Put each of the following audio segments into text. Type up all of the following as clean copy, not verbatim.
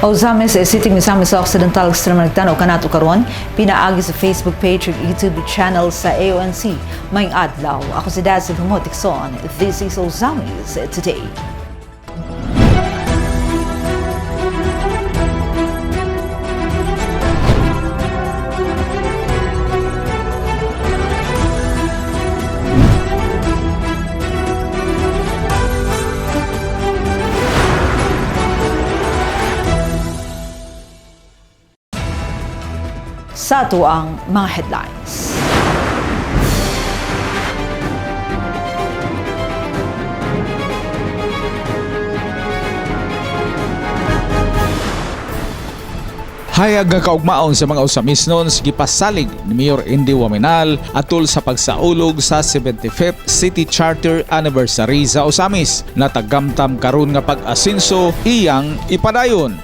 Ozamis City Misamis Occidental Extreme nagtanaw kanato karon pinaagi sa Facebook page ug YouTube channel sa AONC. May adlaw. Ako si Dazzy Humotikson. This is Ozamis Today. Sa ito ang mga headlines. Hayag nga kaugmaon sa mga usamisnon gipasalig ni Mayor Indy Waminal atol sa pagsaulog sa 75th City Charter Anniversary sa Osamis. Natagamtam karon nga pag-asinso iyang ipadayon.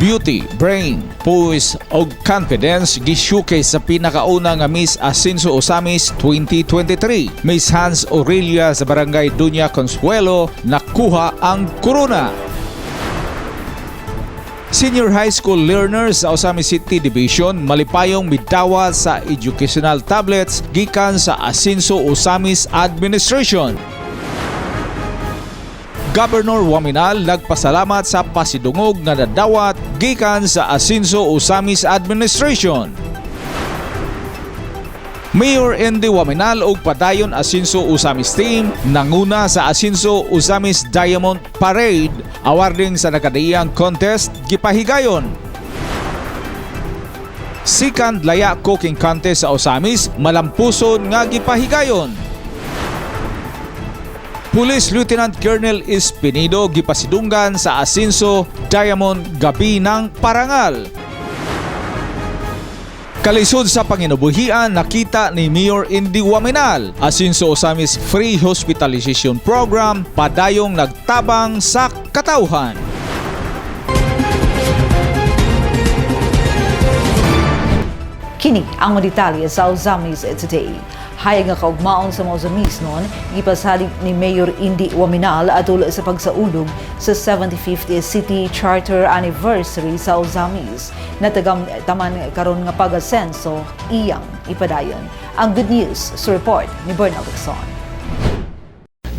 Beauty, brain, poise o confidence gi-showcase sa pinakauna nga Miss Asinso Osamis 2023. Miss Hans Aurelia sa Barangay Dunya Consuelo nakuha ang corona. Senior high school learners sa Osamis City Division malipayong midawa sa educational tablets gikan sa Asinso Osamis Administration. Governor Waminal nagpasalamat sa pasidungog nga nadawat gikan sa Asinso Osamis Administration. Mayor Indy Waminal ug padayon Asinso Osamis team nanguna sa Asinso Osamis Diamond Parade awarding sa nakadaiyang contest gipahigayon. Second Laya Cooking Contest sa Osamis malampuson nga gipahigayon. Police Lieutenant Colonel Espinido gipasidunggan sa Asinso Diamond Gabi ng Parangal. Kalisod sa panginabuhian nakita ni Mayor Indy Waminal, Asinso Osamis Free Hospitalization Program padayong nagtabang sa katawhan. Kini ang mga detalye sa Ozamis Today. Hayag nga kaugmaon sa mga Ozamis noon, ipasalig ni Mayor Indy Waminal atol sa pagsaulog sa 75th City Charter Anniversary sa Ozamis. Taman karon nga pag-asenso iyang ipadayon. Ang good news sa report ni Bernal Dixon.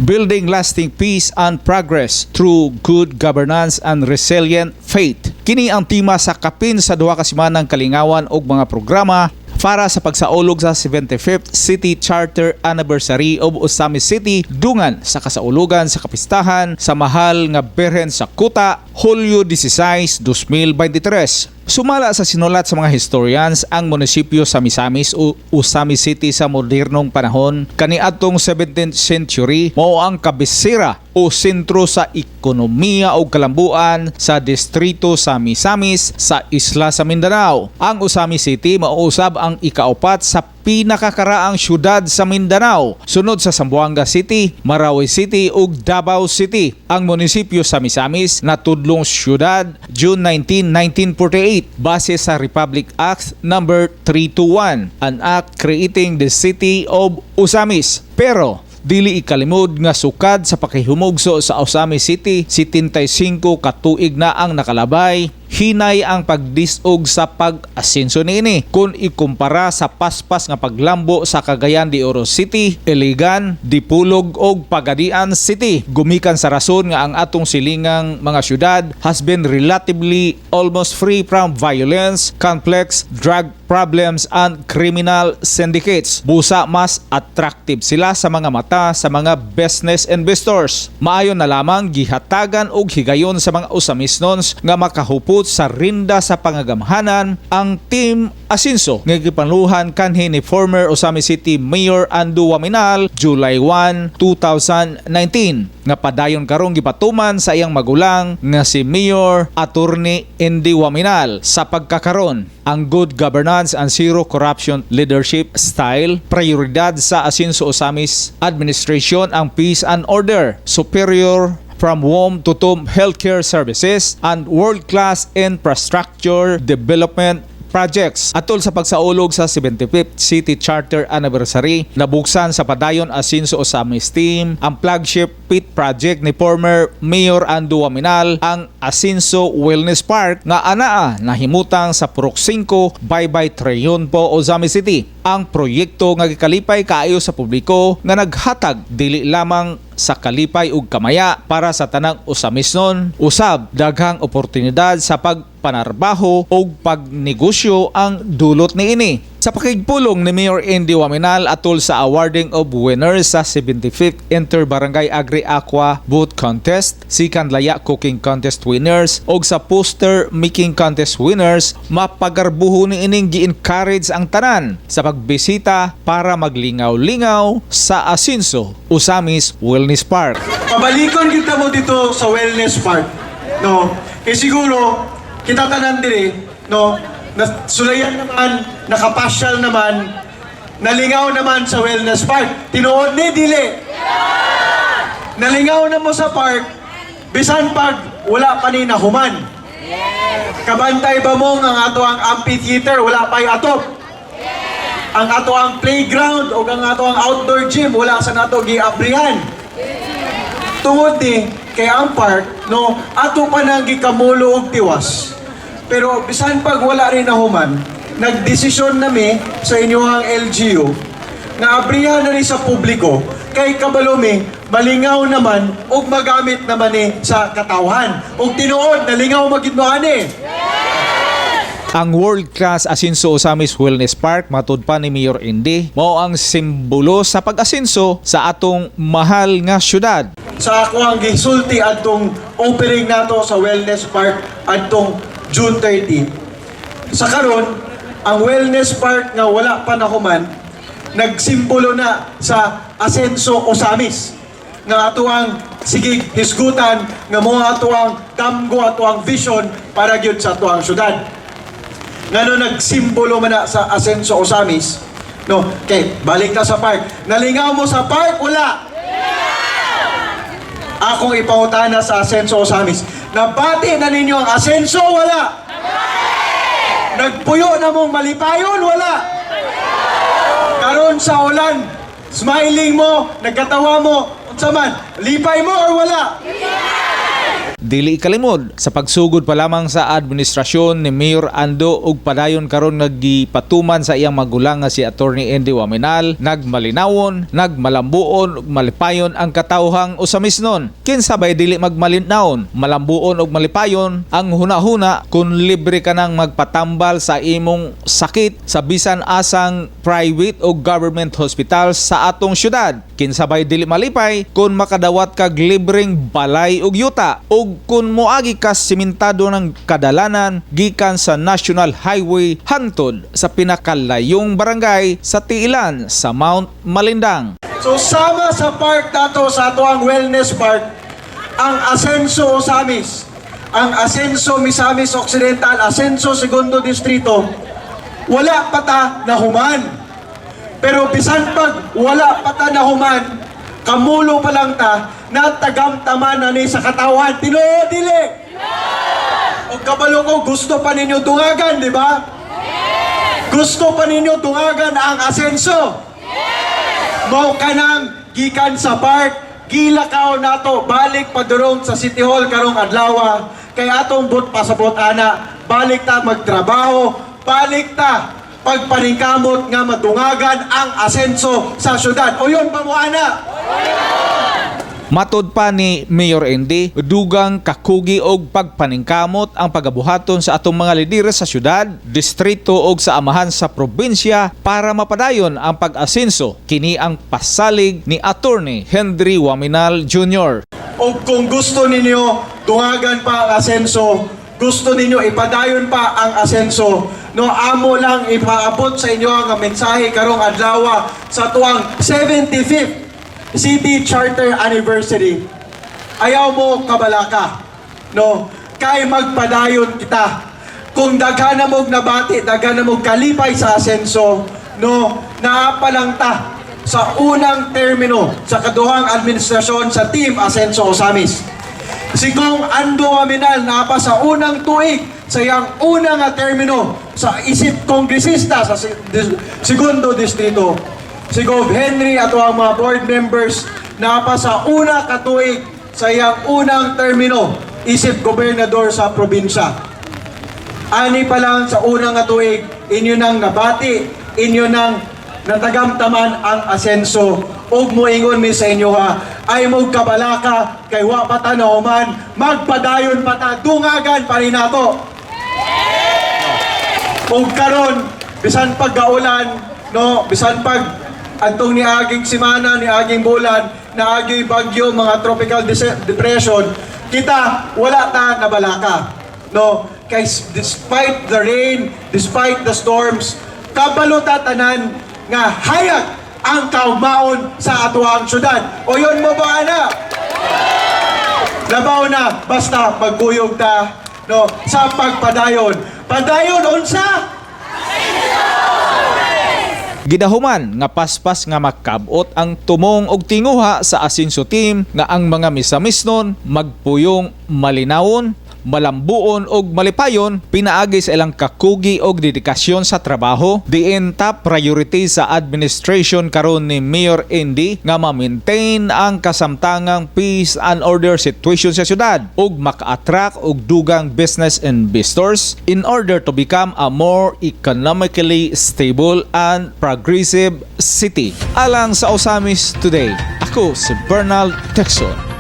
Building lasting peace and progress through good governance and resilient faith. Kini ang tema sa kapin sa duha ka semanang kalingawan og mga programa para sa pagsaulog sa 75th City Charter Anniversary of Osamis City dungan sa kasaulugan sa kapistahan sa mahal nga Birhen sa Kuta, Hulyo 16, 2023. Sumala sa sinulat sa mga historians ang munisipyo sa Misamis o Osamis City sa modernong panahon kaniadtong 17th century mao ang kabisera o sentro sa ekonomiya o kalambuan sa distrito sa Misamis sa isla sa Mindanao. Ang Osamis City mauusab ang ikaapat sa pinakakaraang syudad sa Mindanao, sunod sa Zamboanga City, Marawi City ug Davao City. Ang munisipyo sa Misamis natudlong syudad June 19, 1948 base sa Republic Act No. 321, an act creating the city of Osamis. Pero dili ikalimod nga sukad sa pakihumugso sa Osamis City, 75 katuig na ang nakalabay. Hinay ang pagdisog sa pag-asenso niini kung ikumpara sa paspas nga paglambo sa Cagayan de Oro City, Iligan, Dipulog og Pagadian City. Gumikan sa rason nga ang atong silingang mga syudad has been relatively almost free from violence, complex drug problems and criminal syndicates. Busa mas attractive sila sa mga mata sa mga business investors. Maayo na lamang gihatagan og higayon sa mga Osamisnons nga makahupot sa rinda sa pangagamhanan ang Team Asinso nga gipanluhan kanhi ni former Osamis City Mayor Indy Waminal July 1, 2019 nga padayon karong gipatuman sa iyang magulang nga si Mayor Attorney Indy Waminal. Sa pagkakaron ang good governance and zero corruption leadership style, prioridad sa Asinso Osamis Administration ang peace and order, superior from home to tomb healthcare services and world-class infrastructure development projects. Atol sa pagsaulog sa 75th City Charter Anniversary, nabuksan sa padayon Asinso Osamis team ang flagship pit project ni former Mayor Ando Waminal, ang Asinso Wellness Park nga anaa nahimutang sa Purok 5, Baybay Treyon po Osamis City. Ang proyekto nga gikalipay kaayo sa publiko nga naghatag dili lamang sa kalipay ug kamaya para sa tanang Osamisnon, usab daghang oportunidad sa pagpanarbaho ug pagnegosyo ang dulot niini. Sa pakigpulong ni Mayor Indy Waminal atol sa awarding of winners sa 75th Inter-Barangay Agri-Aqua Boat Contest, Second Laya Cooking Contest winners ug sa Poster Making Contest winners, mapagarbuho ni ining gi-encourage ang tanan sa pagbisita para maglingaw-lingaw sa Asinso Osamis Wellness Park. Pabalikon kita mo dito sa Wellness Park, no? Kaya siguro kita tanan dire, no? Sulayan naman, nakapasyal naman, nalingaw naman sa Wellness Park. Tinuod ni dili. Nalingaw na mo sa park, bisan pag wala pa ni nahuman. Kabantay ba mo nga ato ang amphitheater, wala pa'y atop. Ang ato ang playground o ang ato ang outdoor gym, wala sa nato giabrihan. Tungod ni kay ang park, no, ato pa nang gikamulo og tiwas. Pero bisan pag wala rin nahuman, nagdesisyon nami sa inyong LGU na abrihan na rin sa publiko kay kabalumi malingaw naman ug magamit naman ni sa katawhan. Ug tinuod nalingaw magid mo ani. Ang world-class Asinso Osamis Wellness Park, matud pa ni Mayor Indy, mao ang simbolo sa pag-asinso sa atong mahal nga syudad. Sa ako ang gisulti adtong opening nato sa Wellness Park adtong June 30. Sa karon, ang Wellness Park nga wala pa nahuman, nagsimbolo na sa Asenso Osamis. Nga ato ang sigig hisgutan, nga mga ato ang damgo, ato ang vision para gyud sa ato ang syudad. Ngano nagsimbolo man na sa Asenso Osamis, no? Okay, balik na sa park. Nalingaw mo sa park, wala. Akong ipangutana sa Asenso Osamis. Nabati na ninyo ang Asenso, wala. Nagpuyo na mong malipayon, wala. Karon sa ulan, smiling mo, nagkatawa mo, unsa man, lipay mo or wala? Dili kalimod sa pagsugod pa lamang sa administrasyon ni Mayor Ando ug padayon karon nagipatuman sa iyang magulang nga si Attorney Indy Waminal, nagmalinawon, nagmalambuon ug malipayon ang katawhang Osamisnon. Kinsabay dili magmalinawon, malambuon ug malipayon ang hunahuna kung libre ka nang magpatambal sa imong sakit sa bisan asang private o government hospital sa atong syudad. Kinsabay dili malipay kung makadawat kag libreng balay ug yuta ug kung moagi ka simentado ng kadalanan gikan sa National Highway hangtod sa pinakalayong barangay sa Tiilan sa Mount Malindang. So sama sa park dato sa ato ang Wellness Park, ang Asenso Osamis, ang Asenso Misamis Occidental, Asenso Segundo Distrito, wala pa ta nahuman. Pero bisan pag wala pa ta nahuman, kamulo pa lang ta, natagamtaman na ni sa katawan. Tinuod dili. O kabalo ko, gusto pa ninyo dungagan, di ba? Gusto pa ninyo dungagan ang Asenso. Mao ka nang gikan sa park, gilakaw nato, balik padurong sa City Hall karong adlaw. Kay atong but pasabot ana, balik ta magtrabaho, balik ta pagpaningkamot nga madungagan ang Asenso sa syudad. O yun pa mo ana. Matod pa ni Mayor Indy, dugang kakugi og pagpaningkamot ang pagabuhaton sa atong mga lidera sa syudad, distrito ug sa amahan sa probinsya para mapadayon ang pag-asenso. Kini ang pasalig ni Attorney Henry Waminal Jr. O kung gusto ninyo dungagan pa ang Asenso, gusto ninyo ipadayon pa ang Asenso, no, amo lang ipaabot sa inyo ang mensahe karong adlaw sa tuwang 75th City Charter Anniversary. Ayaw mo kabalaka, no? Kay magpadayon kita. Kung daghan na mong nabati, daghan na mong kalipay sa Asenso, no, naapalang ta sa unang termino sa kaduhang administrasyon sa Team Asenso Osamis. Si Kong Ando Waminal napa sa unang tuig sa iyang unang termino sa isip kongresista sa segundo distrito. Si Gov. Henry at ang mga board members na pa sa una katuig sa iyang unang termino isip gobernador sa probinsya. Ani pa lang sa unang katuig, inyo nang nabati, inyo nang natagamtaman ang asenso. Ug moingon mi sa inyo ha, ay mo kabalaka kay wa pa tanahuman, magpadayon pa ta, dungagan pa rin nato. Ug karon bisan paggaulan, no, bisan pag antong niaging simana, niaging bulan, naaging bagyo, mga tropical depression, kita wala ta nabalaka. No, kay despite the rain, despite the storms, kabalo ta tanan nga hayag ang kaugmaon sa atuang syudad. O yun mo ba, ana? Labaw na, basta magkuyog ta, no, sa pagpadayon. Padayon, unsa? Gidahuman nga paspas nga makabot ang tumong og tinguha sa Asenso team nga ang mga misamisnon magpuyong malinawon, malambuon og malipayon pinaagi sa ilang kakugi og dedikasyon sa trabaho. Diin top priority sa administration karon ni Mayor Indy nga ma-maintain ang kasamtangang peace and order situation sa syudad ug maka-attract og dugang business investors in order to become a more economically stable and progressive city. Alang sa Osamis Today, ako si Bernal Texon.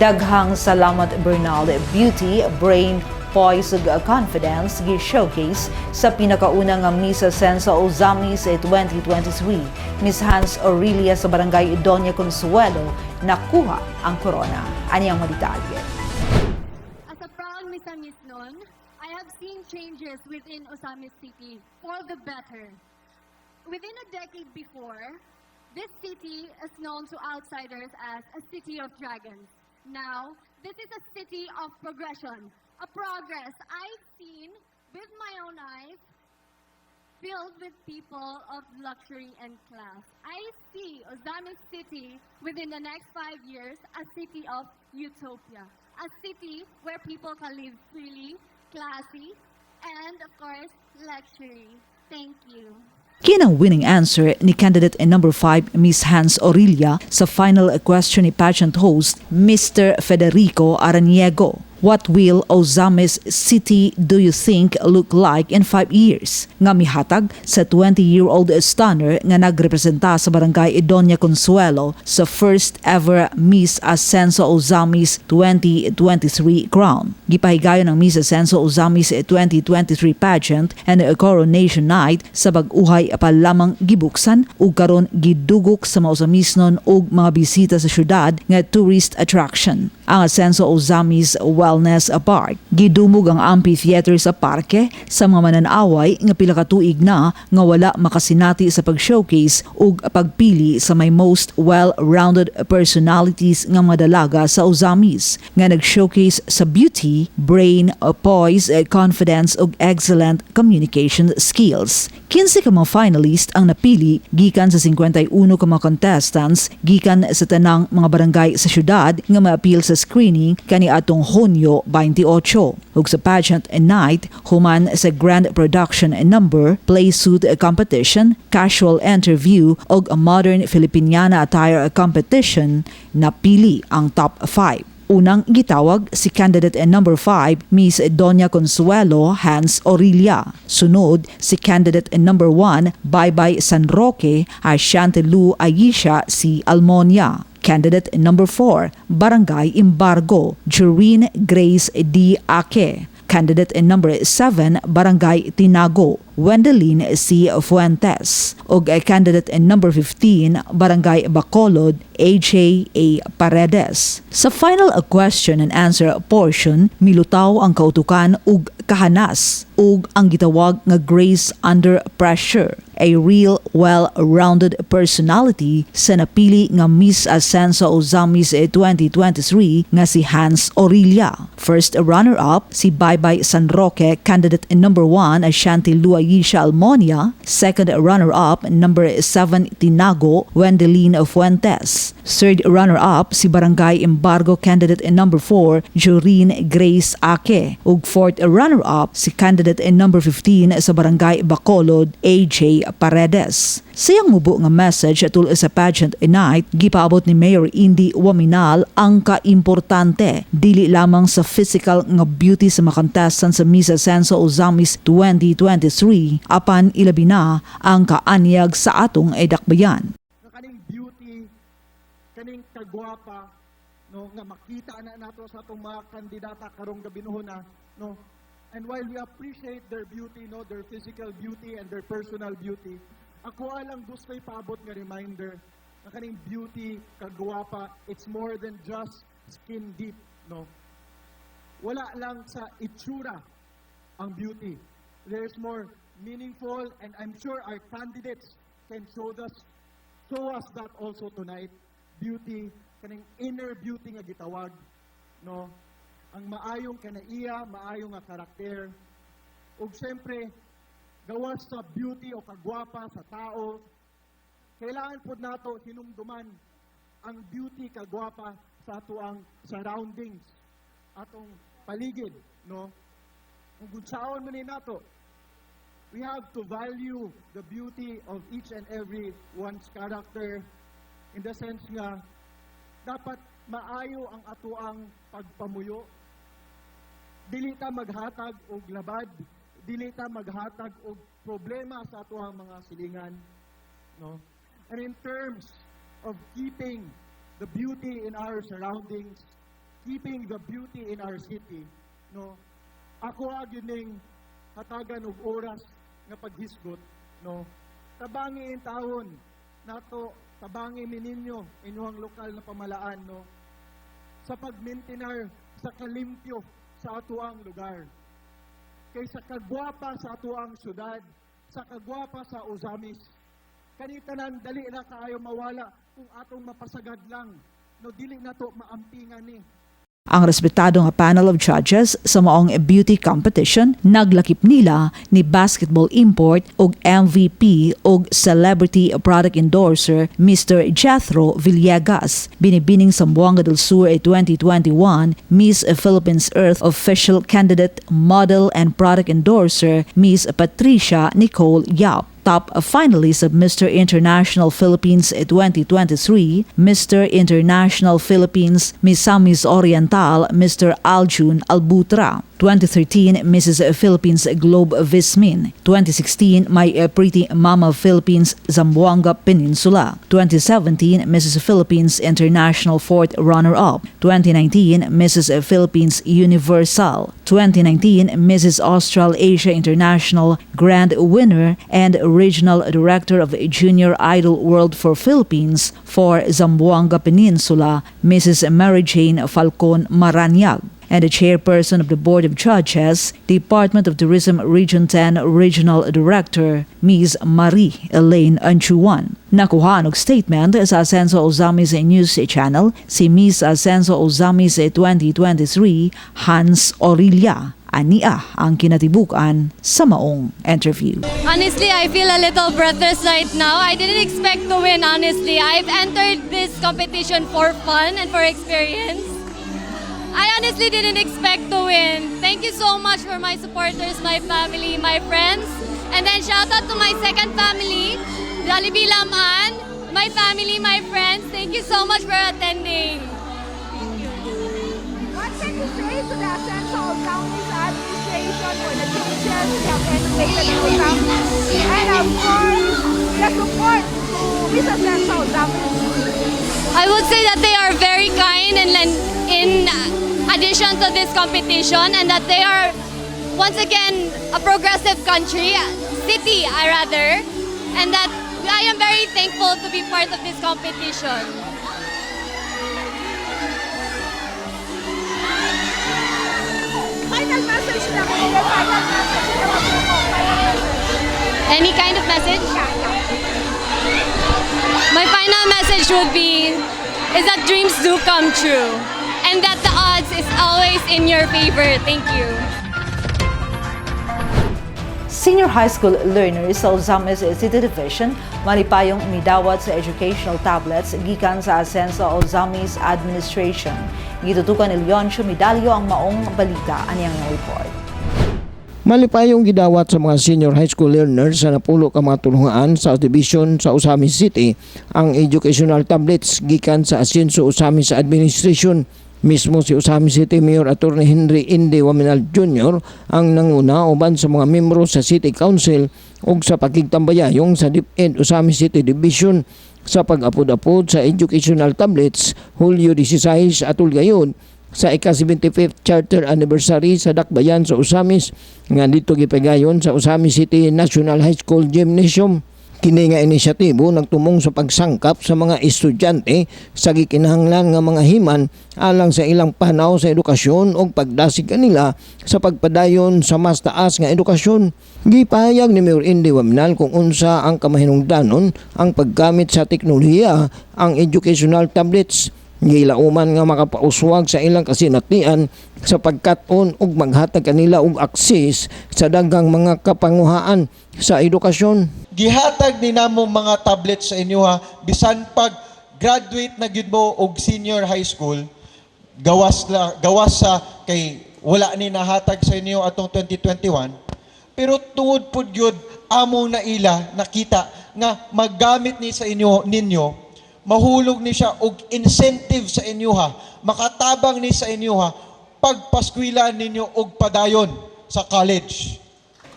Daghang salamat Bernal. Beauty, brain, poise ug confidence gi-showcase sa pinakaunang Miss Ascenso Ozamis 2023. Miss Hans Aurelia sa Barangay Doña Consuelo nakuha ang corona. Anyang detalye. As a proud Misamisnon, I have seen changes within Osamis City for the better. Within a decade before, this city is known to outsiders as a city of dragons. Now, this is a city of progression, a progress I've seen with my own eyes, filled with people of luxury and class. I see Ozamis City within the next 5 years a city of utopia, a city where people can live freely, classy, and of course, luxury. Thank you. Yan ang winning answer ni candidate number 5 Miss Hans Aurelia sa final question ni pageant host Mr. Federico Araniego. What will Ozamis City do you think look like in 5 years? Nga mihatag sa 20-year-old stunner nga nagrepresenta sa Barangay Doña Consuelo sa first ever Miss Ascenso Ozamis 2023 crown. Gipahigayon ng Miss Ascenso Ozamis 2023 pageant and a coronation night sa bag-uhay pa lamang gibuksan ug karon gidugok sa mga Ozamisnon ug mga bisita sa syudad nga tourist attraction. Ang Ascenso Ozamis Wellness Park gidumog ang amphitheater sa parke sa mga mananaway nga pila ka tuig na nga wala makasinati sa pag-showcase ug pagpili sa may most well-rounded personalities nga madalaga sa Ozamis nga nag-showcase sa beauty, brain, poise, confidence ug excellent communication skills. 15 ka mga finalist ang napili gikan sa 51 ka mga contestants gikan sa tanang mga barangay sa syudad nga ma-appeal sa screening kaniadtong Hunyo 28. Ug sa pageant night human sa grand production number, play suit competition, casual interview ug a modern Filipiniana attire competition, napili ang top 5. Unang gitawag si candidate number 5 Miss Doña Consuelo Hans Aurelia. Sunod si candidate number 1 Baybay San Roque Ashantelu Aisha C. Almonia. Candidate number 4 Barangay Embargo Joreen Grace D. Ake. Candidate number 7 Barangay Tinago Wendelin C. Fuentes. Ug candidate number 15 Barangay Bacolod AJ A. Paredes. Sa final question and answer portion, milutaw ang kautukan ug kahanas ug ang gitawag nga Grace Under Pressure, a real well-rounded personality sa napili nga Miss Ascenso Ozamis 2023 nga si Hans Orilla. First runner-up si Baybay San Roque, candidate number 1 Ashanti Luayisha Almonia, second runner-up number 7 Tinago Wendelin Fuentes, third runner-up si Barangay Embargo candidate number 4 Joreen Grace Ake, ug fourth runner-up si candidate number 15 sa Barangay Bacolod AJ Paredes. Siyang mubo nga message atul sa pageant night, gipaabot ni Mayor Indy Waminal ang kaimportante dili lamang sa physical nga beauty sa mga contestant sa Miss Ascenso Ozamis 2023, apan ilabi na ang kaanyag sa atong edakbayan. Kaning beauty, kaning kagwapa, no, nga makita na nato sa atong mga kandidata karong gabinuhon na, no. And while we appreciate their beauty, no, their physical beauty and their personal beauty, ako alang gusto ipaabot nga reminder na kaning beauty, kagwapa, it's more than just skin deep, no. Wala lang sa itsura ang beauty. There's more meaningful, and I'm sure our candidates can show us that also tonight. Beauty, kaning inner beauty nga gitawag, no? Ang maayong kanaiya, maayong nga karakter, ug siyempre, gawas sa beauty o kagwapa sa tao, kailangan po nato hinumduman ang beauty kagwapa sa atuang surroundings, atong paligid, no? Kung gunsaon man ni nato, we have to value the beauty of each and every one's character in the sense nga dapat maayo ang atuang pagpamuyo. Dili ta maghatag og labad, dili ta maghatag og problema sa atuang mga silingan, no? And in terms of keeping the beauty in our surroundings, keeping the beauty in our city, no? Ako agining hatagan og oras nga paghisgot, no? Tabangi in taon nato, tabangi mininyo inyong lokal na pamalaan, no? Sa pagmaintenar sa kalimpyo sa atuang lugar. Kay sa kagwapa sa atuang syudad, sa kagwapa sa Ozamis, kanitanan dali na kaayo mawala kung atong mapasagad lang, no, dili nato maampingan ni. Ang respetado nga panel of judges sa maong beauty competition naglakip nila ni basketball import ug MVP ug celebrity product endorser Mr. Jethro Villegas, binibining Zamboanga del Sur 2021 Miss Philippines Earth official candidate, model and product endorser Miss Patricia Nicole Yap. Top finalists of Mr. International Philippines 2023, Mr. International Philippines Misamis Oriental, Mr. Aljun Albutra. 2013, Mrs. Philippines Globe Vismin. 2016, My Pretty Mama Philippines Zamboanga Peninsula. 2017, Mrs. Philippines International Fourth Runner-Up. 2019, Mrs. Philippines Universal. 2019, Mrs. Australasia International Grand Winner and Regional Director of Junior Idol World for Philippines for Zamboanga Peninsula, Mrs. Mary Jane Falcon Maranyag. And the chairperson of the Board of Judges, Department of Tourism Region 10 Regional Director, Ms. Marie Elaine Anchuan. Nakuha og statement sa Ascenso Ozamis News Channel si Miss Ascenso Ozamis 2023 Hans Orilla. Ania ang kinatibukan sa maong interview. Honestly, I feel a little breathless right now. I didn't expect to win, honestly. I've entered this competition for fun and for experience. I honestly didn't expect to win. Thank you so much for my supporters, my family, my friends. And then shout out to my second family, Jollibee Laman, my family, my friends. Thank you so much for attending. What can you say to the Ascenso Ozamis administration for the changes we have estimated in Ozam? And of course, the support to Miss Ascenso Ozamis. I would say that they are very kind and in addition to this competition, and that they are once again a progressive city, and that I am very thankful to be part of this competition. Final final message lang po. Your final message. Final message. Any kind of message? My final message would be is that dreams do come true and that the odds is always in your favor. Thank you. Senior high school learners sa Ozamis City Division malipayong midawat sa educational tablets gikan sa Asenso Ozamis Administration. Gitutukan ni Leoncio Medallo ang maong balita aniyang report. Malipayong gidawat sa mga senior high school learners sa napulo ka mga tulungaan sa division sa Ozamis City ang educational tablets gikan sa Asenso Ozamis Administration. Mismo si Ozamis City Mayor Atty. Henry Inde Waminal Jr. ang nanguna uban sa mga membro sa City Council ug sa pakigtambayayong sa DepEd Ozamis City Division sa pag-apod-apod sa educational tablets Hulyo 16 atul gayud sa ika-75th Charter Anniversary sa Dakbayan sa Ozamis nga dito gipagayon sa Ozamis City National High School Gymnasium. Kini nga inisyatibo nagtumong sa pagsangkap sa mga estudyante sa gikinahanglan nga mga himan alang sa ilang panaw sa edukasyon o pagdasig kanila sa pagpadayon sa mas taas nga edukasyon. Gipahayag ni Mayor Inde Waminal kung unsa ang kamahinungdanon ang paggamit sa teknolohiya ang educational tablets. Gilauman nga makapauswag sa ilang kasinatian sa pagkat-on ug maghatag kanila og akses sa daghang mga kapanguhaan sa edukasyon. Gihatag ni namo mga tablets sa inyo ha, bisan pag graduate na gyud mo og senior high school, gawas sa kay wala ni nahatag sa inyo atong 2021, pero tungod pud gyud among naila nakita nga maggamit ni sa ninyo mahulog ni siya og incentive sa inyo ha, makatabang ni sa inyo ha, pagpaskwilan ninyo og padayon sa college.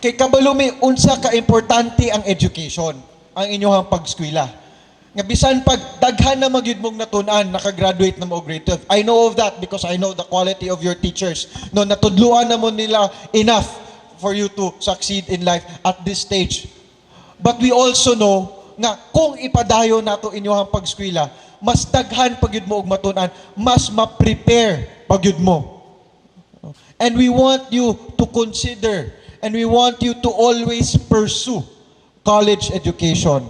Kay kabalumi, unsa ka importante ang education, ang inyong pagskwila. Nga bisan pag daghan na magyud mong natun-an, nakagraduate na mo og grade 12. I know of that because I know the quality of your teachers. No, natudluan na mo nila enough for you to succeed in life at this stage. But we also know nga kung ipadayon nato inyong pagskwila, mas daghan pagyud mo og matun-an, mas ma-prepare pagyud mo. And we want you to consider and we want you to always pursue college education.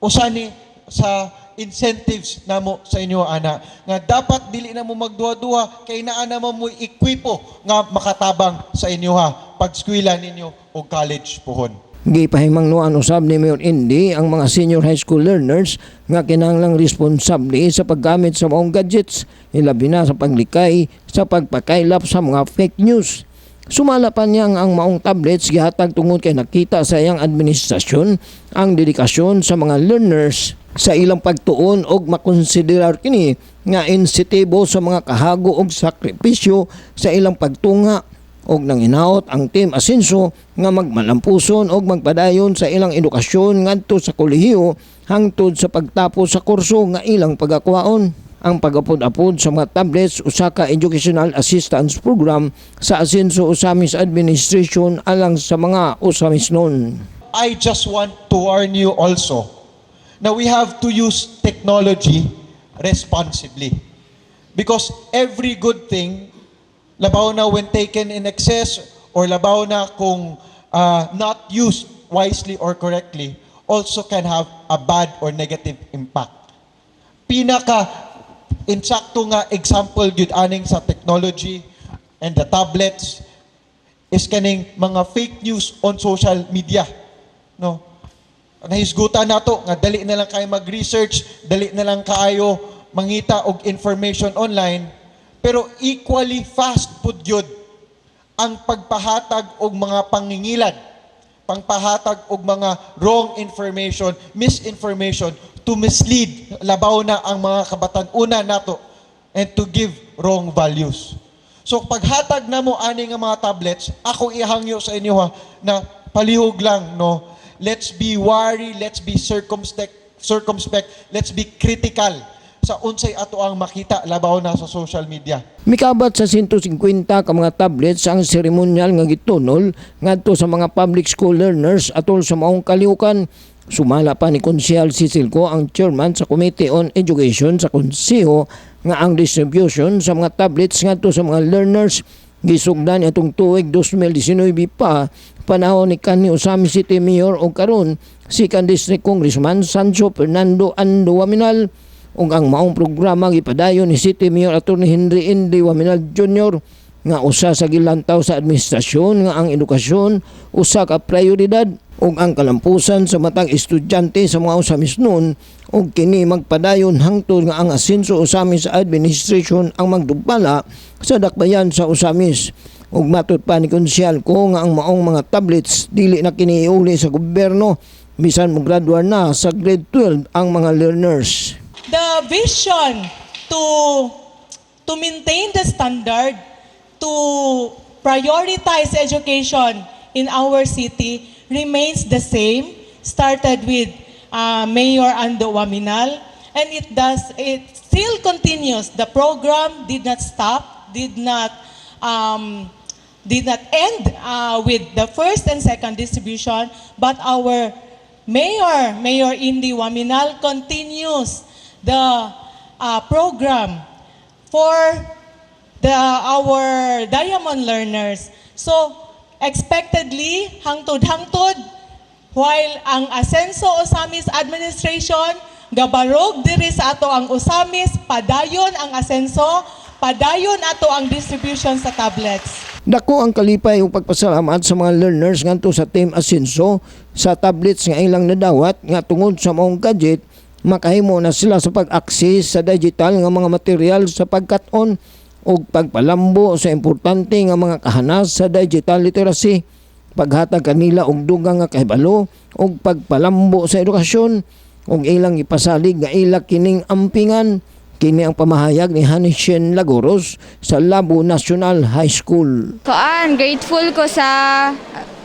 Usani sa incentives namo sa inyo ana nga dapat dili na mo magduha-duha kay naa naman mo ekwipo nga makatabang sa inyo pagskwela ninyo og college pohon. Gipahimangnuan usab ni Mayor Inde ang mga senior high school learners nga kinahanglang responsable sa paggamit sa maong gadgets, ilabi na sa paglikay sa pagpakailap sa mga fake news. Sumala pa niya ang maong tablets gihatag tungod kay nakita sa iyang administrasyon ang dedikasyon sa mga learners sa ilang pagtuon og makonsiderar kini nga insetibo sa mga kahago og sakripisyo sa ilang pagtunga og nanginaot ang Team Asenso nga magmalampuson og magpadayon sa ilang edukasyon ngadto sa kolehiyo hangtod sa pagtapos sa kurso nga ilang pagakwaon. Ang pag-apod-apod sa mga tablets usa ka educational assistance program sa Asenso Ozamis Administration alang sa mga Ozamisnon. I just want to warn you also na we have to use technology responsibly. Because every good thing, labaw na when taken in excess or labaw na kung not used wisely or correctly, also can have a bad or negative impact. Insakto nga example gyud aning sa technology and the tablets is kaning mga fake news on social media. No? Nahisgutan nato nga dali na lang kayo mag-research, dali na lang kaayo mangita og information online, pero equally fast pud gyud ang pagpahatag og mga pangingilad, pangpahatag og mga wrong information, misinformation to mislead labaw na ang mga kabatan-una nato and to give wrong values. So paghatag na mo ani nga mga tablets, ako ihangyo sa inyo na palihog lang, no. Let's be wary, let's be circumspect, let's be critical sa unsay ato ang makita labaw na sa social media. Mikabat sa 150 ka mga tablets ang seremonyal nga gitunol ngadto sa mga public school learners atol sa maong kalihukan. Sumala pa ni Konsehal Cicilco, ang chairman sa Committee on Education sa Konseho, nga ang distribution sa mga tablets ngadto sa mga learners Gisugdan itong tuig 2019 pa panahon ni kanhi Osamis City Mayor o karon si District Congressman Sancho Fernando Ando Waminal ug ang maong programa gipadayon ni City Mayor Attorney Henry Indy Waminal Jr. nga usa sa gilantaw sa administrasyon nga ang edukasyon usa ka prioridad ug ang kalampusan sa matang estudyante sa mga Osamis noon ug kini magpadayon hangtod nga ang asenso Osamis administration ang magdubala sa dakbayan sa Osamis. Ug matud pa ni Konsyal ko nga ang maong mga tablets dili na kini iuli sa gobyerno bisan mo graduar na sa grade 12 ang mga learners. The vision to maintain the standard, to prioritize education in our city remains the same, started with Mayor Ando Waminal, and it still continues. The program did not stop, did not end with the first and second distribution, but our Mayor Indy Waminal continues the program for our diamond learners. So, expectedly, hangtod-hangtod, while ang Asenso Osamis Administration, gabarog diri sa ato ang Osamis, padayon ang Asenso, padayon ato ang distribution sa tablets. Dako ang kalipay ug pagpasalamat sa mga learners ngadto sa Team Asenso sa tablets nga ilang nadawat nga tungod sa maong gadget makahimo na sila sa pag-access sa digital nga mga material sa pagkat-on ug pagpalambo sa importante nga mga kahanas sa digital literacy, paghatag kanila og dugang nga kahibalo ug pagpalambo sa edukasyon ug ilang ipasalig nga ila kining ampingan. Kini ang pamahayag ni Hanishen Lagoros sa Labo National High School. Grateful ko sa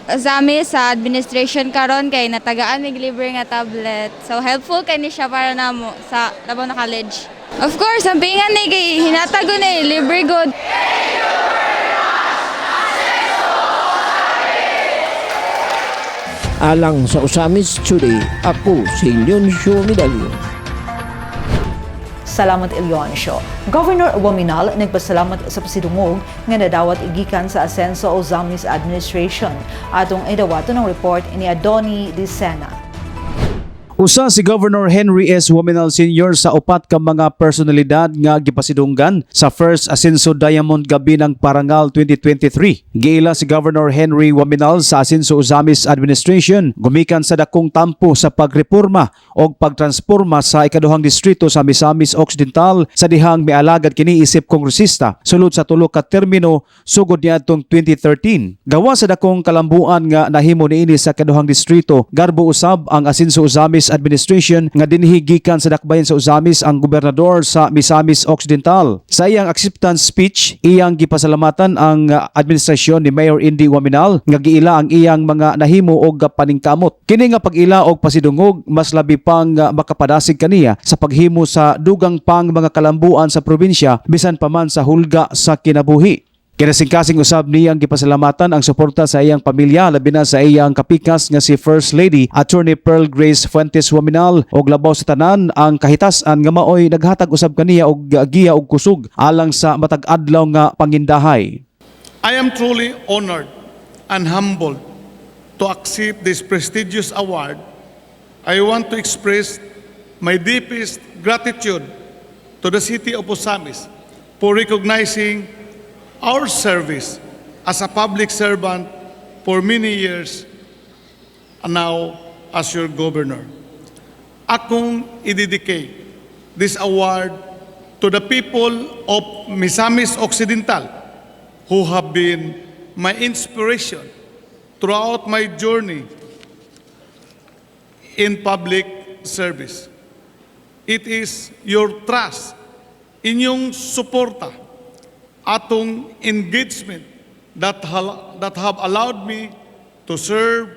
Osamis sa administration karon kay natagaan mig libre nga tablet. So helpful kay ni siya para namo sa Labo na College. Of course, ang pingan ni kay hinatago ni libre good. Alang sa Osamis Today, ako si Leoncio Medallo. Salamat Ilioncio. Governor Waminal nagpasalamat sa pasidungog nga nadawat igikan sa Asenso Osamis Administration. Atong idawato ng report ni Adoni Dicena. Usa si Governor Henry S. Waminal Sr. sa upat ka mga personalidad nga gipasidunggan sa First Asenso Diamond Gabi ng Parangal 2023. Giila si Governor Henry Waminal sa Asenso Osamis Administration gumikan sa dakong tampo sa pagreporma o pagtransforma sa ikaduhang distrito sa Misamis Occidental sa dihang mialagad kini isip kongresista sulod sa tulo ka termino sugod niadtong 2013. Gawa sa dakong kalambuan nga nahimo niini sa ikaduhang distrito, garbo usab ang Asenso Osamis Administration nga dinhi gikan sa dakbayan sa Osamis ang gobernador sa Misamis Occidental. Sa iyang acceptance speech, iyang gipasalamatan ang administrasyon ni Mayor Indy Waminal nga giila ang iyang mga nahimo og paningkamot. Kini nga pag-ila og pasidungog mas labi pang makapadasig kaniya sa paghimo sa dugang pang mga kalambuan sa probinsya bisan pa man sa hulga sa kinabuhi. Kinasingkasing usab niyang gipasalamatan ang suporta sa iyang pamilya labi na sa iyang kapikas nga si First Lady Attorney Pearl Grace Fuentes Waminal og labaw sa tanan ang kahitasan nga maoy naghatag usab kaniya og giya og kusog alang sa matag adlaw nga pangindahay. I am truly honored and humbled to accept this prestigious award. I want to express my deepest gratitude to the City of Osamis for recognizing our service as a public servant for many years and now as your governor. Akong i-dedicate this award to the people of Misamis Occidental who have been my inspiration throughout my journey in public service. It is your trust, inyong suporta, atong engagement that have allowed me to serve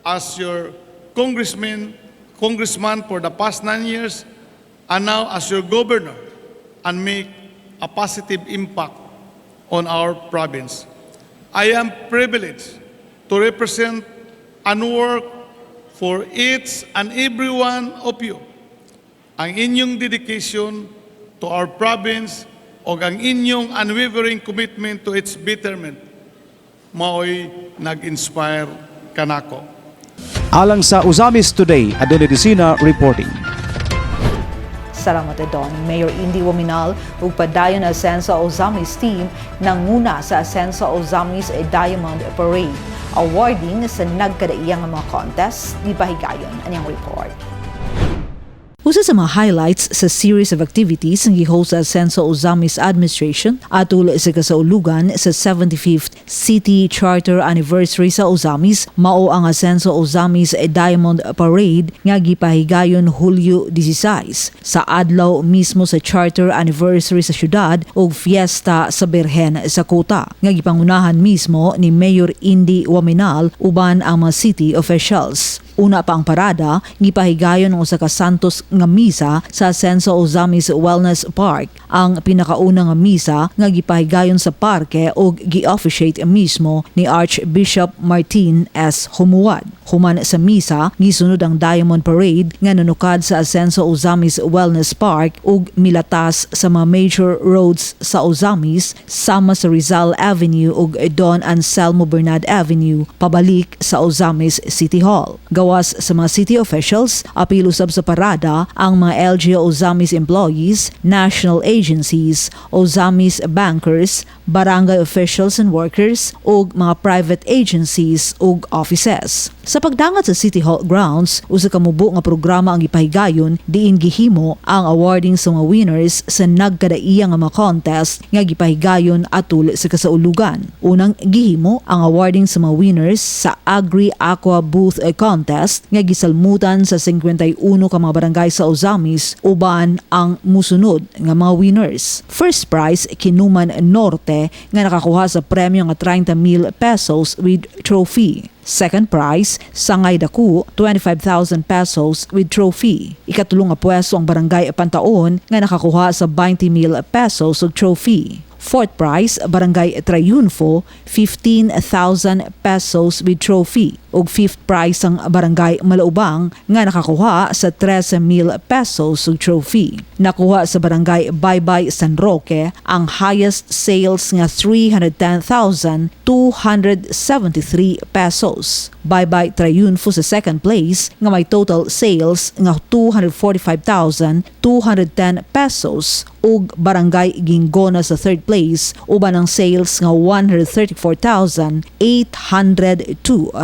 as your congressman for the past 9 years and now as your governor and make a positive impact on our province. I am privileged to represent and work for each and every one of you. Ang inyong dedication to our province o ang inyong unwavering commitment to its betterment mao'y nag-inspire kanako. Alang sa Usamis Today, Adele Decina reporting. Salamat Don. Mayor Indy Waminal ug padayon Asenso Ozamis team nanguna sa Asenso Ozamis Diamond Parade. Awarding sa nagkadaiyang mga contest, di pahigayon anyang report. Usa sa mga highlights sa series of activities ng gihost sa Asenso Ozamis Administration atul sa kasaulugan sa 75th City Charter Anniversary sa Ozamis, mao ang Asenso Ozamis Diamond Parade nga gipahigayon Hulyo 16 sa adlaw mismo sa Charter Anniversary sa syudad ug fiesta sa Birhen sa Kota nga gipangunahan mismo ni Mayor Indy Waminal uban ang mga city officials. Una pa ang parada, gipahigayon ng usa ka santos nga misa sa Asenso Ozamis Wellness Park. Ang pinakauna nga misa nga gipahigayon sa parke ug gi-officiate mismo ni Archbishop Martin S. Humuad. Human sa misa, gisunod ang Diamond Parade nga nanukad sa Asenso Ozamis Wellness Park ug milatas sa mga major roads sa Ozamis sama sa Rizal Avenue ug Don Anselmo Bernard Avenue pabalik sa Ozamis City Hall. Gawas sa mga city officials, apil usab sa parada ang mga LGU Ozamis employees, national agencies, Ozamis bankers, barangay officials and workers ug mga private agencies ug offices. Sa pagdangat sa City Hall grounds, usa ka mubo nga programa ang gipahigayon diin gihimo ang awarding sa mga winners sa nagkadaiyang nga mga contest nga gipahigayon atul sa kasaulugan. Unang gihimo ang awarding sa mga winners sa Agri Aqua Booth Contest nga gisalmutan sa 51 ka mga barangay sa Ozamis uban ang musunod nga mga winners. First prize Kinuman Norte nga nakakuha sa premyo nga 30,000 pesos with trophy. Second prize, Sangay Daku, 25,000 pesos with trophy. Ikatulong nga pwesto ang Barangay Pantaon nga nakakuha sa 20,000 pesos ug trophy. Fourth prize, Barangay Triunfo, 15,000 pesos with trophy. Ug fifth prize ang Barangay Malaubang nga nakakuha sa 13,000 pesos ug trophy. Nakuha sa Barangay Baybay San Roque ang highest sales nga 310,273 pesos. Baybay Triunfo sa second place nga may total sales nga 245,210 pesos ug Barangay Gingona sa third place uban ang sales nga 134,802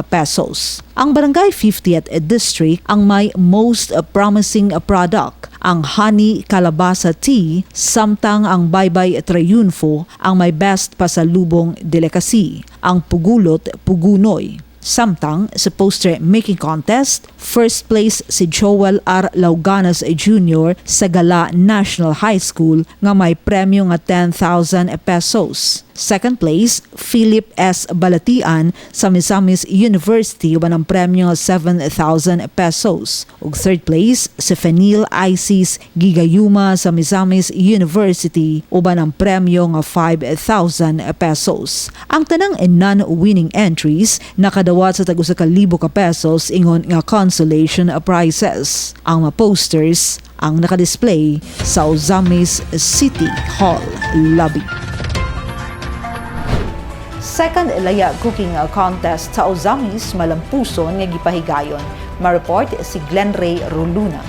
pesos. Ang Barangay 50th District ang may most promising product, ang Honey Kalabasa Tea, samtang ang Baybay Triunfo ang may best pasalubong delicacy, ang Pugulot Pugunoy. Samtang sa poster making contest, first place si Joel R. Lauganas Jr. sa Gala National High School nga may premyo nga 10,000 pesos. Second place, Philip S. Balatian sa Misamis University uban ang premyo nga 7,000 pesos. Ug third place, si Fenil Isis Gigayuma sa Misamis University uban ang premyo nga 5,000 pesos. Ang tanang non-winning entries nakadawat sa tag-1,000 ka pesos ingon nga consolation prizes. Ang mga posters ang nakadisplay sa Ozamis City Hall lobby. Second Laya Cooking Contest sa Ozamis malampuson nga gipahigayon. Ma-report si Glenn Ray Roluna.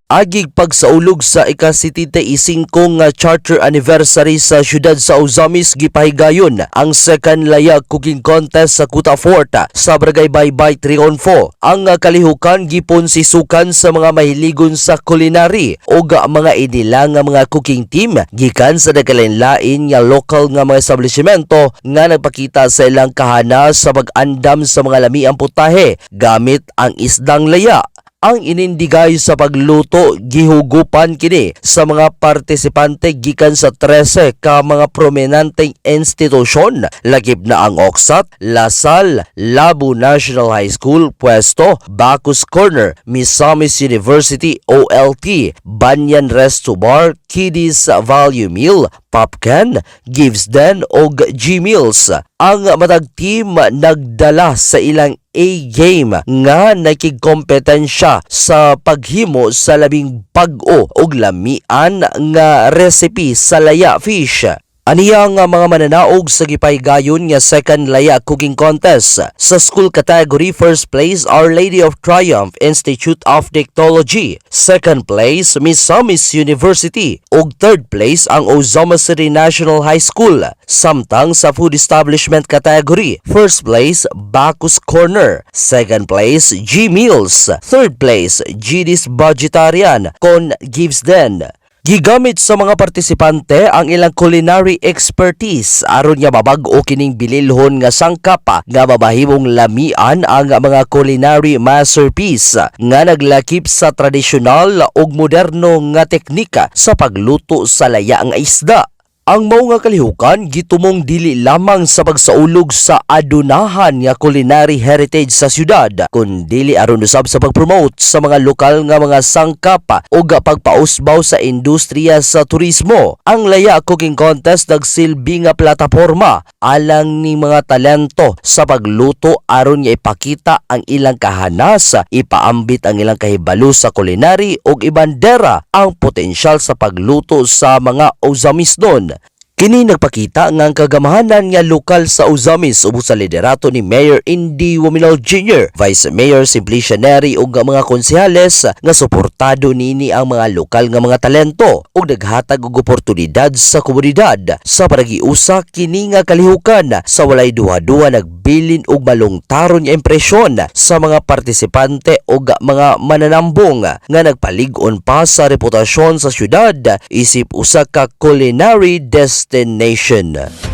Agig pagsaulog sa ika-75 nga charter anniversary sa siyudad sa Ozamis gipahigayon ang second Laya Cooking Contest sa Kuta Fort sa Barangay Baybay Triunfo. Ang kalihukan gipon sisukan sa mga mahiligon sa culinary o mga inila nga mga cooking team gikan sa nagkalain-lain nga local nga mga establishmento nga nagpakita sa ilang kahana sa pag-andam sa mga lamiang putahe gamit ang isdang laya. Ang inindigay sa pagluto gihugupan kini sa mga partisipante gikan sa 13 ka mga prominenteng institusyon, lagip na ang Oksat, Lasal, Labu National High School, Puesto, Bacchus Corner, Misamis University OLT, Banyan Resto Bar, Kiddies Value Meal, Popcan, Gives Den og G-Meals. Ang matag team nagdala sa ilang A-game nga nakigkompetensya sa paghimo sa labing bag-o og lamian nga recipe sa laya fish. Aniya nga mga mananaog sa gipaygayon nga second laya cooking contest sa school category. First place, Our Lady of Triumph Institute of Technology. Second place, Misamis University. Ug third place ang Ozama City National High School. Samtang sa food establishment category, first place, Bacchus Corner. Second place, G Meals. Third place, GD's Budgetarian kon Gives Den. Gigamit sa mga partisipante ang ilang culinary expertise aron nga mabag-o kining bililhon nga sangkap nga mabahimong lamian ang mga culinary masterpiece nga naglakip sa tradisyonal ug moderno nga teknika sa pagluto sa laya nga isda. Ang mao nga kalihukan gitumong dili lamang sa pagsaulog sa adunahan nga culinary heritage sa syudad, kundi aron usab sa pagpromote sa mga lokal nga mga sangkap o pagpausbaw sa industriya sa turismo. Ang Laya Cooking Contest nagsilbi nga plataporma alang ni mga talento sa pagluto aron nga ipakita ang ilang kahanas, ipaambit ang ilang kahibalo sa culinary ug ibandera ang potensyal sa pagluto sa mga Ozamisnon. Kini nagpakita nga ang kagamahanan nga lokal sa Ozamis ubos sa liderato ni Mayor Indy Wominal Jr., Vice Mayor Simplicia Neri ug mga konsehales nga suportado nini ang mga lokal nga mga talento ug naghatag og oportunidad sa komunidad sa panagiusa kini nga kalihukan sa walay duha-duha nagbilin og malungtaron nga impresyon sa mga partisipante ug mga mananambong nga nagpalig-on pa sa reputasyon sa syudad isip usa ka culinary destination.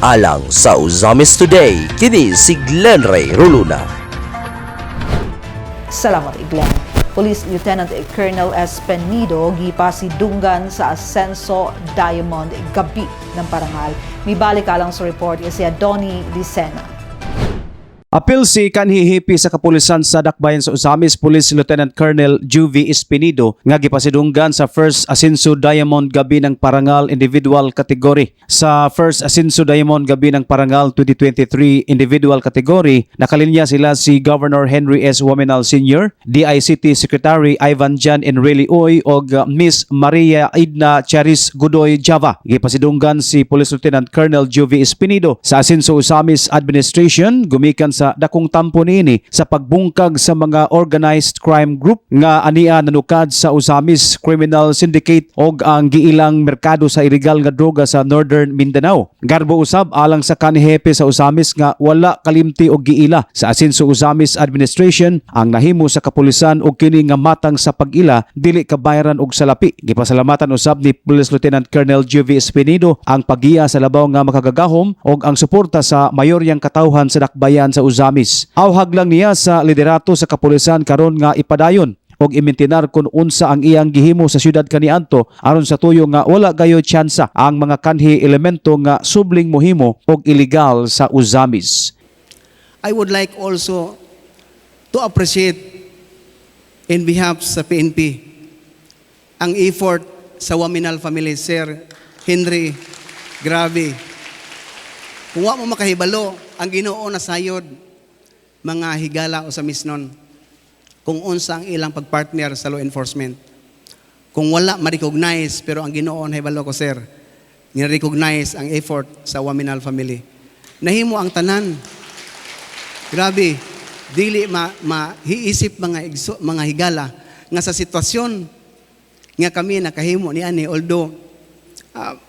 Alang sa Ozamis Today, kini si Glenn Ray Ruluna. Salamat, Glenn. Police Lieutenant Colonel S. Penido gipasidunggan sa Ascenso Diamond gabi ng Parangal. Mibalik alang sa report si Donnie Dicena. Apil si kanhihipi sa kapulisan sa Dakbayan sa Ozamis, Police Lieutenant Colonel Juvie Espinido nga gipasidunggan sa First Ascenso Diamond Gabi ng Parangal Individual Category. Sa First Ascenso Diamond Gabi ng Parangal 2023 Individual Category, nakalinya sila si Governor Henry S. Wominal Sr., DICT Secretary Ivan Jan Enreli Oy og Miss Maria Idna Charis Godoy Java. Gipasidunggan si Police Lieutenant Colonel Juvie Espinido sa Ascenso Ozamis Administration gumikan sa dakong tampo niini sa pagbungkag sa mga organized crime group nga ania nanukad sa Ozamis Criminal Syndicate og ang giilang merkado sa illegal nga droga sa Northern Mindanao. Garbo usab alang sa kanhepe sa Ozamis nga wala kalimti og giila sa Ascenso Ozamis Administration ang nahimo sa kapulisan og kini nga matang sa pag-ila dili kabayaran og salapi. Gipasalamatan usab ni Police Lieutenant Colonel Juvie Espinido ang pagiya sa labaw nga makagagahom og ang suporta sa mayoryang katawhan sa Dakbayan sa Ozamis. Awhag lang niya sa liderato sa kapulisan karon nga ipadayon og imintinar kung unsa ang iyang gihimo sa syudad kaniadto aron sa tuyo nga wala gayo tsansa ang mga kanhi elemento nga subling mohimo og illegal sa Ozamis. I would like also to appreciate in behalf sa PNP ang effort sa Wominal family, Sir Henry. Grabe. Kung wa mo makahibalo ang Ginoo na sayod mga higala o sa misnon kung unsa ang ilang pagpartner sa law enforcement. Kung wala ma-recognize pero ang Ginoo nahibalo ko, sir, ni-recognize ang effort sa Wominal family. Nahimo ang tanan. Grabe, dili mahiisip mga higala nga sa sitwasyon nga kami nakahimo ni ani, although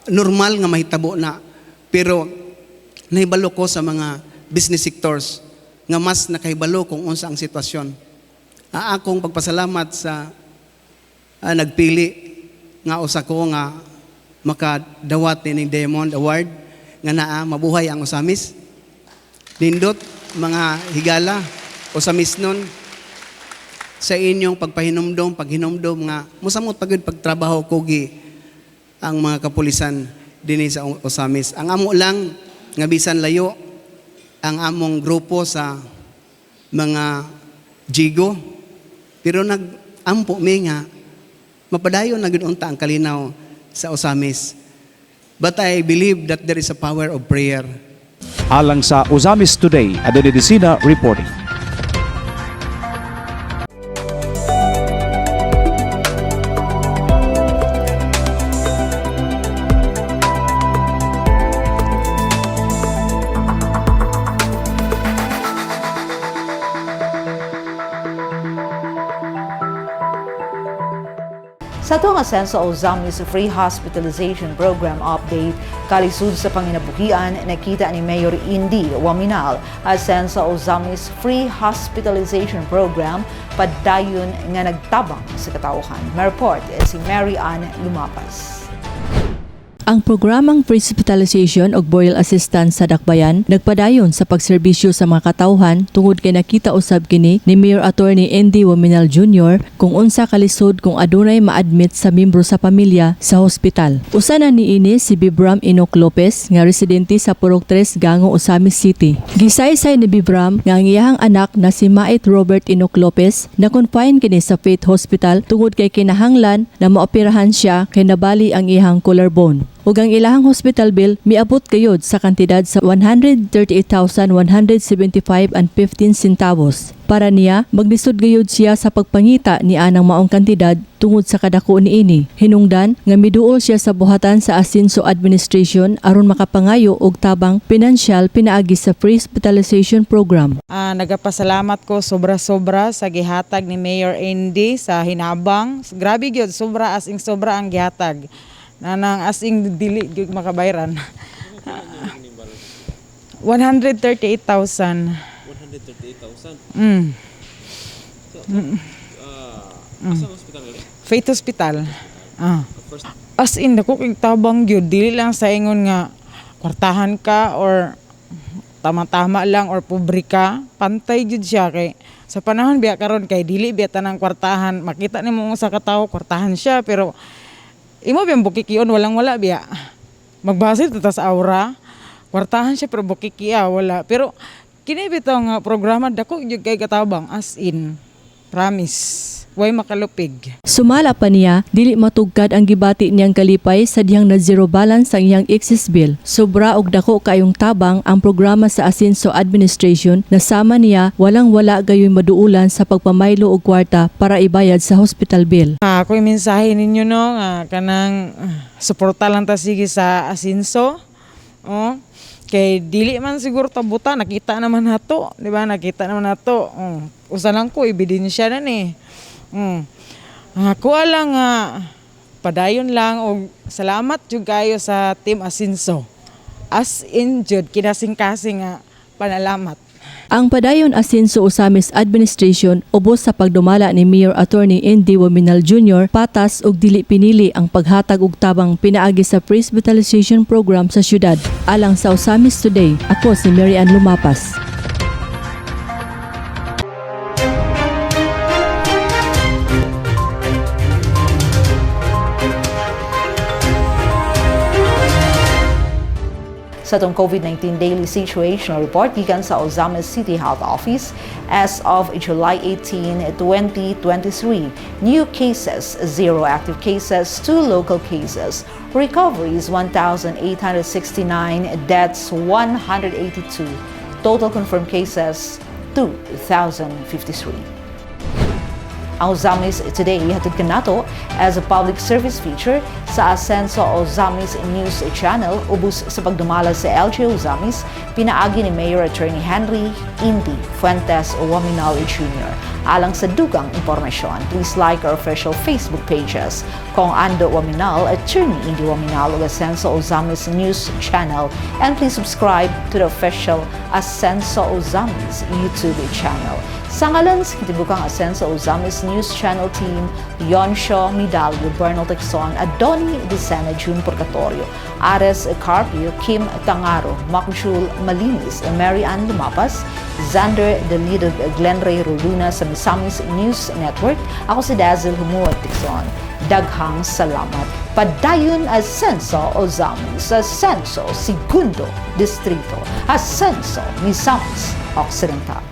normal nga mahitabo na, pero nahibalo ko sa mga business sectors nga mas nakahibalo kung unsa ang sitwasyon. Akong pagpasalamat sa nagpili nga usa ko nga makadawat ni Diamond Award nga naa mabuhay ang Ozamis. Nindot mga higala Ozamisnon sa inyong paghinumdom nga musamot pagud pagtrabaho kogi ang mga kapulisan dinhi sa Ozamis. Ang amo lang nga bisan layo ang among grupo sa mga jigo, pero nag-ampo mi nga mapadayon na gid unta ang kalinaw sa Osamis. But I believe that there is a power of prayer. Alang sa Osamis Today, Adoni Desina reporting. Sa tuwang asenso o Osamis Free Hospitalization Program update, kalisod sa panginabuhian, nakita ni Mayor Indy Waminal asenso o Osamis Free Hospitalization Program padayon nga nagtabang sa katauhan. May report si Mary Ann Lumapas. Ang programang free hospitalization o burial assistance sa Dakbayan nagpadayon sa pagserbisyo sa mga katawhan tungod kay nakita usab kini ni Mayor Attorney Indy Waminal Jr. kung unsa kalisod kung adunay ma-admit sa membro sa pamilya sa hospital. Usa na niini si Bibram Enoch Lopez nga residente sa Purok 3 Gango, Osamis City. Gisaysay ni Bibram nga ang iyahang anak na si Mait Robert Enoch Lopez na confine kini sa Faith Hospital tungod kay kinahanglan na maoperahan siya kay nabali ang iyahang collarbone. Ug ang ilahang hospital bill miabot gayud sa kantidad sa 138,175 and 15 centavos. Para niya, maglisod gayud siya sa pagpangita ni anang maong kantidad tungod sa kadako niini. Hinungdan nga miduol siya sa buhatan sa Asenso Administration aron makapangayo og tabang pinansyal pinaagi sa free hospitalization program. Nagapasalamat ko sobra-sobra sa gihatag ni Mayor Indy sa hinabang. Grabe gyud, sobra as in sobra ang gihatag. Nanang asing dili gyud makabayaran. 138,000. 138,000. Asa hospital gali? Faith Hospital. As in dako kay tabang gyud, dili lang sa ingon nga kwartahan ka or tama-tama lang or pobre ka, pantay gyud siya kay sa panahon biya karon kay dili biya tanang kwartahan, makita nimo sa katawo kwartahan siya pero imo biyang bukikion walang-wala biya. Magbase ta sa aura. Kwartahan siya pero bukikiya wala. Pero kini bitaw nga programa dako gyud kay katabang as in. Promise. Way makalupig. Sumala pa niya, dili matugkad ang gibati niyang kalipay sa diyang na zero balance ang iyang excess bill. Sobra og dako kayong tabang ang programa sa Asenso Administration na sama niya walang-wala gayoy maduulan sa pagpamaylo og kwarta para ibayad sa hospital bill. Ako yung mensahe ninyo no, kanang suporta lang ta sige sa Asenso. Kay dili man siguro tabuta, nakita naman nato, di ba? Nakita naman nato. Usa lang ko ebidensya na ni. Kuha lang padayon lang og salamat jud kayo sa Team Asenso. As in jud kinasing-kasing panalamat. Ang padayon Asenso Osamis Administration ubos sa pagdumala ni Mayor Attorney Indy Waminal Jr. patas og dili pinili ang paghatag og tabang pinaagi sa free hospitalization program sa syudad. Alang sa Osamis Today, ako si Mary Ann Lumapas. Sa itong COVID-19 Daily Situational Report gikan sa Osamis City Health Office as of July 18, 2023. New cases, 0 active cases, 2 local cases. Recoveries, 1,869. Deaths, 182. Total confirmed cases, 2,053. Ang Osamis Today hatod kanato as a public service feature sa Asenso Osamis News Channel ubos sa pagdumala sa LG Osamis pinaagi ni Mayor Attorney Henry Indy Fuentes Waminal Jr. Alang sa dugang impormasyon, please like our official Facebook pages Kong Ando Waminal, Attorney Indy Waminal ug Asenso Osamis News Channel, and please subscribe to the official Asenso Osamis YouTube channel. Sa ngalan sa kitibukang Asenso Osamis News Channel Team, Yonsho Midalio, Bernal Texon, Adoni Desena June Purgatorio, Ares Carpio, Kim Tangaro, Makjul Malinis, Mary Ann Lumapas, Xander Delidog, Glenn Ray Roluna sa Misamis News Network. Ako si Dazzle Humuat Texon. Daghang salamat. Padayon Asenso Osamis, Asenso Segundo Distrito, Asenso Misamis Occidental.